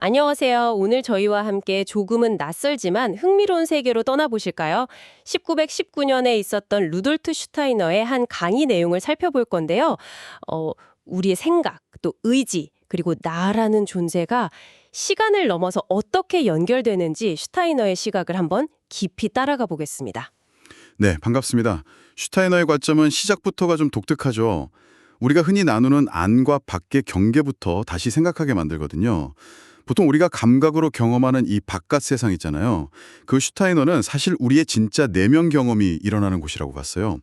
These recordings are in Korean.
안녕하세요. 오늘 저희와 함께 조금은 낯설지만 흥미로운 세계로 떠나보실까요? 1919년에 있었던 루돌프 슈타이너의 한 강의 내용을 살펴볼 건데요. 어, 우리의 생각, 또 의지, 그리고 나라는 존재가 시간을 넘어서 어떻게 연결되는지 슈타이너의 시각을 한번 깊이 따라가 보겠습니다. 네, 반갑습니다. 슈타이너의 관점은 시작부터가 좀 독특하죠. 우리가 흔히 나누는 안과 밖의 경계부터 다시 생각하게 만들거든요. 보통 우리가 감각으로 경험하는 이 바깥 세상 있잖아요. 그 슈타이너는 사실 우리의 진짜 내면 경험이 일어나는 곳이라고 봤어요.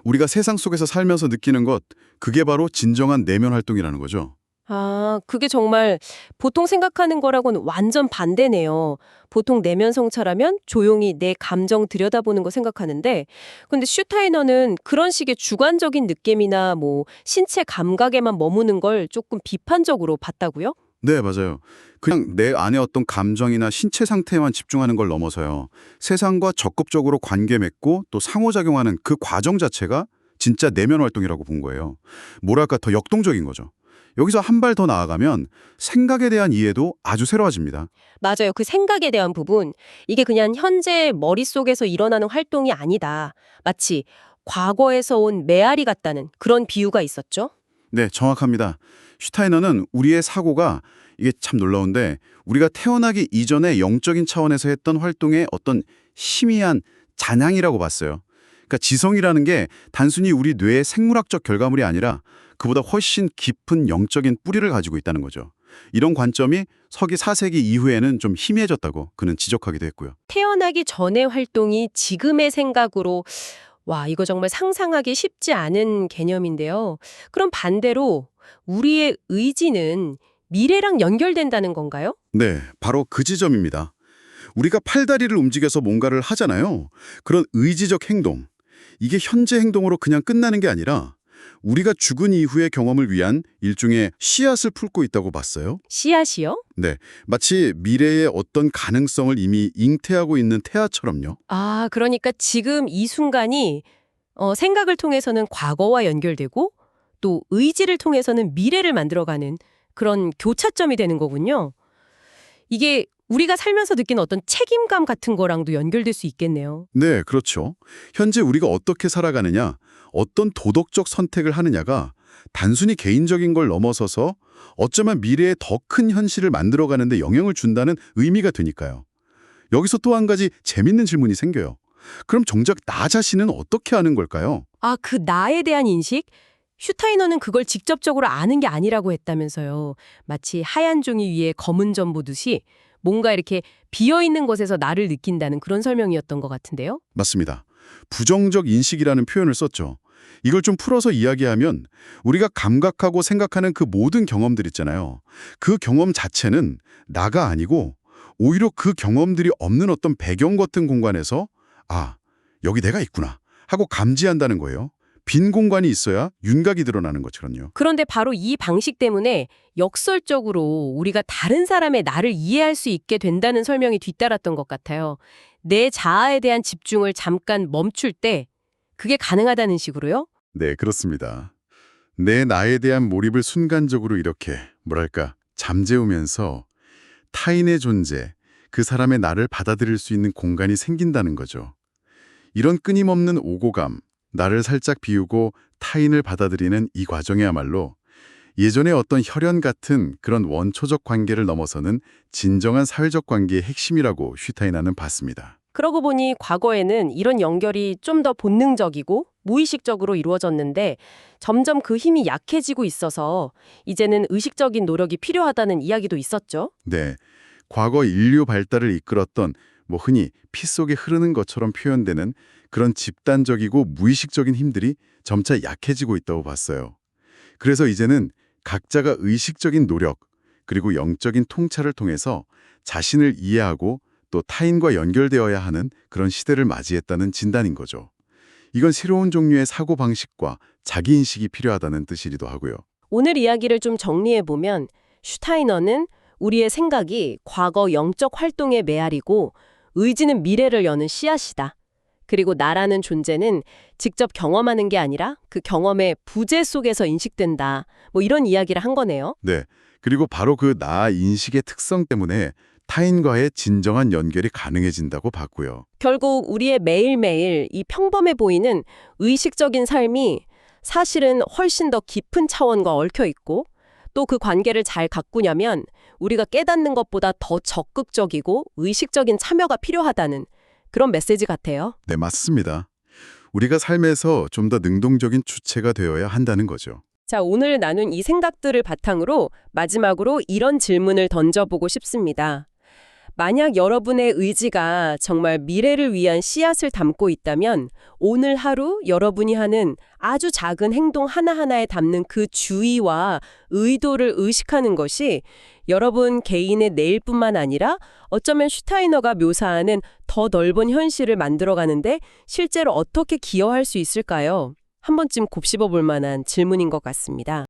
우리가 세상 속에서 살면서 느끼는 것, 그게 바로 진정한 내면 활동이라는 거죠. 아, 그게 정말 보통 생각하는 거랑은 완전 반대네요. 보통 내면 성찰하면 조용히 내 감정 들여다보는 거 생각하는데, 근데 슈타이너는 그런 식의 주관적인 느낌이나 뭐 신체 감각에만 머무는 걸 조금 비판적으로 봤다고요? 네, 맞아요. 그냥 내 안에 어떤 감정이나 신체 상태에만 집중하는 걸 넘어서요. 세상과 적극적으로 관계 맺고 또 상호작용하는 그 과정 자체가 진짜 내면 활동이라고 본 거예요. 뭐랄까 더 역동적인 거죠. 여기서 한 발 더 나아가면 생각에 대한 이해도 아주 새로워집니다. 맞아요. 그 생각에 대한 부분, 이게 그냥 현재 머릿속에서 일어나는 활동이 아니다. 마치 과거에서 온 메아리 같다는 그런 비유가 있었죠. 네, 정확합니다. 슈타이너는 우리의 사고가 이게 참 놀라운데 우리가 태어나기 이전에 영적인 차원에서 했던 활동의 어떤 희미한 잔향이라고 봤어요. 그러니까 지성이라는 게 단순히 우리 뇌의 생물학적 결과물이 아니라 그보다 훨씬 깊은 영적인 뿌리를 가지고 있다는 거죠. 이런 관점이 서기 4세기 이후에는 좀 희미해졌다고 그는 지적하기도 했고요. 태어나기 전의 활동이 지금의 생각으로 와, 이거 정말 상상하기 쉽지 않은 개념인데요. 그럼 반대로 우리의 의지는 미래랑 연결된다는 건가요? 네, 바로 그 지점입니다. 우리가 팔다리를 움직여서 뭔가를 하잖아요. 그런 의지적 행동. 이게 현재 행동으로 그냥 끝나는 게 아니라 우리가 죽은 이후의 경험을 위한 일종의 씨앗을 품고 있다고 봤어요. 씨앗이요? 네, 마치 미래의 어떤 가능성을 이미 잉태하고 있는 태아처럼요. 아, 그러니까 지금 이 순간이 생각을 통해서는 과거와 연결되고 또 의지를 통해서는 미래를 만들어가는 그런 교차점이 되는 거군요. 이게 우리가 살면서 느끼는 어떤 책임감 같은 거랑도 연결될 수 있겠네요. 네, 그렇죠. 현재 우리가 어떻게 살아가느냐, 어떤 도덕적 선택을 하느냐가 단순히 개인적인 걸 넘어서서 어쩌면 미래의 더 큰 현실을 만들어가는 데 영향을 준다는 의미가 되니까요. 여기서 또 한 가지 재밌는 질문이 생겨요. 그럼 정작 나 자신은 어떻게 아는 걸까요? 아, 그 나에 대한 인식? 슈타이너는 그걸 직접적으로 아는 게 아니라고 했다면서요. 마치 하얀 종이 위에 검은 점 보듯이 뭔가 이렇게 비어있는 곳에서 나를 느낀다는 그런 설명이었던 것 같은데요. 맞습니다. 부정적 인식이라는 표현을 썼죠. 이걸 좀 풀어서 이야기하면 우리가 감각하고 생각하는 그 모든 경험들 있잖아요. 그 경험 자체는 나가 아니고 오히려 그 경험들이 없는 어떤 배경 같은 공간에서 아, 여기 내가 있구나 하고 감지한다는 거예요. 빈 공간이 있어야 윤곽이 드러나는 것처럼요. 그런데 바로 이 방식 때문에 역설적으로 우리가 다른 사람의 나를 이해할 수 있게 된다는 설명이 뒤따랐던 것 같아요. 내 자아에 대한 집중을 잠깐 멈출 때 그게 가능하다는 식으로요? 네, 그렇습니다. 내 나에 대한 몰입을 순간적으로 이렇게 뭐랄까 잠재우면서 타인의 존재, 그 사람의 나를 받아들일 수 있는 공간이 생긴다는 거죠. 이런 끊임없는 오고감, 나를 살짝 비우고 타인을 받아들이는 이 과정이야말로 예전의 어떤 혈연 같은 그런 원초적 관계를 넘어서는 진정한 사회적 관계의 핵심이라고 슈타이너는 봤습니다. 그러고 보니 과거에는 이런 연결이 좀 더 본능적이고 무의식적으로 이루어졌는데 점점 그 힘이 약해지고 있어서 이제는 의식적인 노력이 필요하다는 이야기도 있었죠. 네, 과거 인류 발달을 이끌었던 흔히 피 속에 흐르는 것처럼 표현되는 그런 집단적이고 무의식적인 힘들이 점차 약해지고 있다고 봤어요. 그래서 이제는 각자가 의식적인 노력 그리고 영적인 통찰을 통해서 자신을 이해하고 또 타인과 연결되어야 하는 그런 시대를 맞이했다는 진단인 거죠. 이건 새로운 종류의 사고방식과 자기인식이 필요하다는 뜻이기도 하고요. 오늘 이야기를 좀 정리해보면 슈타이너는 우리의 생각이 과거 영적 활동의 메아리고 의지는 미래를 여는 씨앗이다. 그리고 나라는 존재는 직접 경험하는 게 아니라 그 경험의 부재 속에서 인식된다. 뭐 이런 이야기를 한 거네요. 네, 그리고 바로 그 나 인식의 특성 때문에 타인과의 진정한 연결이 가능해진다고 봤고요. 결국 우리의 매일매일 이 평범해 보이는 의식적인 삶이 사실은 훨씬 더 깊은 차원과 얽혀 있고 또 그 관계를 잘 가꾸냐면 우리가 깨닫는 것보다 더 적극적이고 의식적인 참여가 필요하다는 그런 메시지 같아요. 네, 맞습니다. 우리가 삶에서 좀 더 능동적인 주체가 되어야 한다는 거죠. 자, 오늘 나눈 이 생각들을 바탕으로 마지막으로 이런 질문을 던져보고 싶습니다. 만약 여러분의 의지가 정말 미래를 위한 씨앗을 담고 있다면 오늘 하루 여러분이 하는 아주 작은 행동 하나하나에 담는 그 주의와 의도를 의식하는 것이 여러분 개인의 내일뿐만 아니라 어쩌면 슈타이너가 묘사하는 더 넓은 현실을 만들어가는데 실제로 어떻게 기여할 수 있을까요? 한 번쯤 곱씹어 볼 만한 질문인 것 같습니다.